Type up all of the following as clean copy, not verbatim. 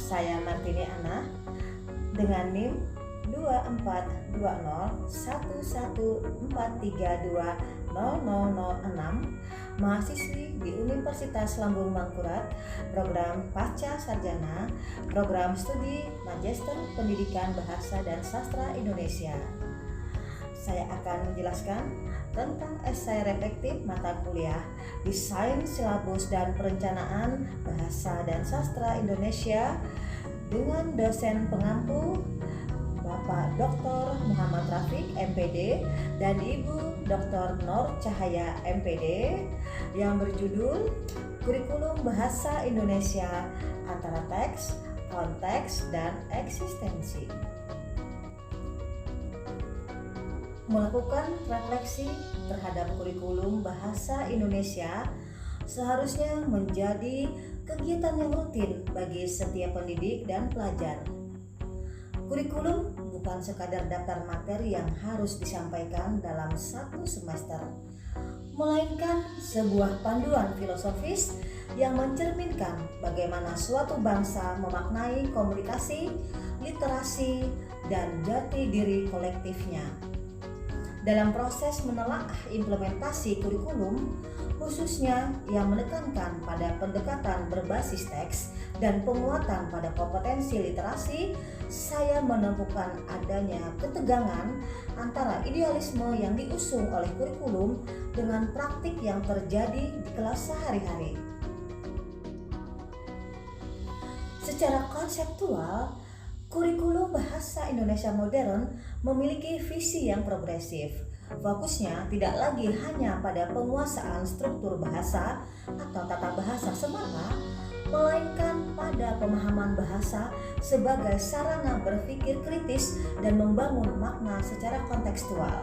Saya Martini Ana dengan NIM 24201143200006, mahasiswi di Universitas Lambung Mangkurat, program Pasca Sarjana, program studi Magister Pendidikan Bahasa dan Sastra Indonesia. Saya akan menjelaskan tentang esai reflektif mata kuliah Desain Silabus dan Perencanaan Bahasa dan Sastra Indonesia dengan dosen pengampu Bapak Dr. Muhammad Rafiq MPD dan Ibu Dr. Nur Cahaya MPD yang berjudul Kurikulum Bahasa Indonesia Antara Teks, Konteks, dan Eksistensi. Melakukan refleksi terhadap kurikulum bahasa Indonesia seharusnya menjadi kegiatan yang rutin bagi setiap pendidik dan pelajar. Kurikulum bukan sekadar daftar materi yang harus disampaikan dalam satu semester, melainkan sebuah panduan filosofis yang mencerminkan bagaimana suatu bangsa memaknai komunikasi, literasi, dan jati diri kolektifnya. Dalam proses menelaah implementasi kurikulum, khususnya yang menekankan pada pendekatan berbasis teks dan penguatan pada kompetensi literasi, saya menemukan adanya ketegangan antara idealisme yang diusung oleh kurikulum dengan praktik yang terjadi di kelas sehari-hari. Secara konseptual, kurikulum bahasa Indonesia modern memiliki visi yang progresif. Fokusnya tidak lagi hanya pada penguasaan struktur bahasa atau tata bahasa semata, melainkan pada pemahaman bahasa sebagai sarana berpikir kritis dan membangun makna secara kontekstual.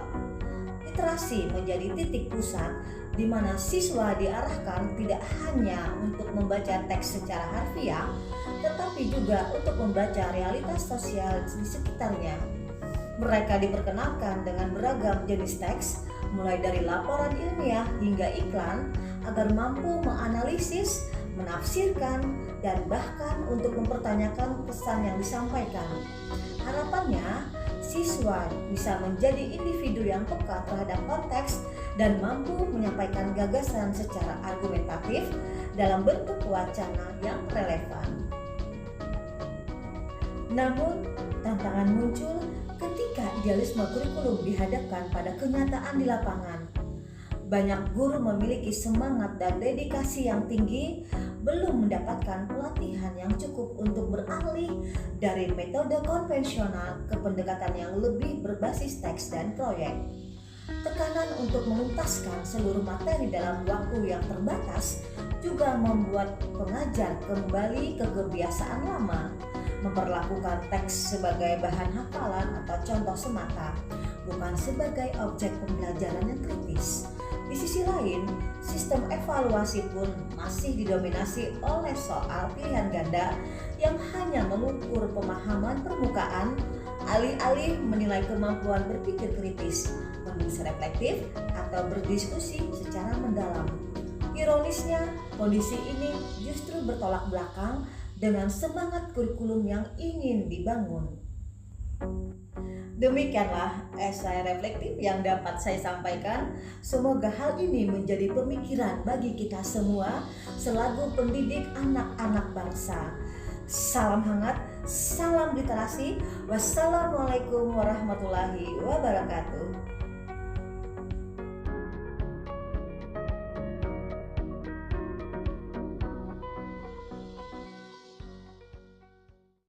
Literasi menjadi titik pusat di mana siswa diarahkan tidak hanya untuk membaca teks secara harfiah, tetapi juga untuk membaca realitas sosial di sekitarnya. Mereka diperkenalkan dengan beragam jenis teks, mulai dari laporan ilmiah hingga iklan, agar mampu menganalisis, menafsirkan, dan bahkan untuk mempertanyakan pesan yang disampaikan. Harapannya, siswa bisa menjadi individu yang peka terhadap konteks dan mampu menyampaikan gagasan secara argumentatif dalam bentuk wacana yang relevan. Namun, tantangan muncul ketika idealisme kurikulum dihadapkan pada kenyataan di lapangan. Banyak guru memiliki semangat dan dedikasi yang tinggi, belum mendapatkan pelatihan yang cukup untuk beralih dari metode konvensional ke pendekatan yang lebih berbasis teks dan proyek. Tekanan untuk menuntaskan seluruh materi dalam waktu yang terbatas juga membuat pengajar kembali ke kebiasaan lama, memperlakukan teks sebagai bahan hafalan atau contoh semata, bukan sebagai objek pembelajaran yang kritis. Di sisi lain, sistem evaluasi pun masih didominasi oleh soal pilihan ganda yang hanya mengukur pemahaman permukaan, alih-alih menilai kemampuan berpikir kritis, menulis reflektif, atau berdiskusi secara mendalam. Ironisnya, kondisi ini justru bertolak belakang dengan semangat kurikulum yang ingin dibangun. Demikianlah esai reflektif yang dapat saya sampaikan. Semoga hal ini menjadi pemikiran bagi kita semua selaku pendidik anak-anak bangsa. Salam hangat, salam literasi. Wassalamualaikum warahmatullahi wabarakatuh.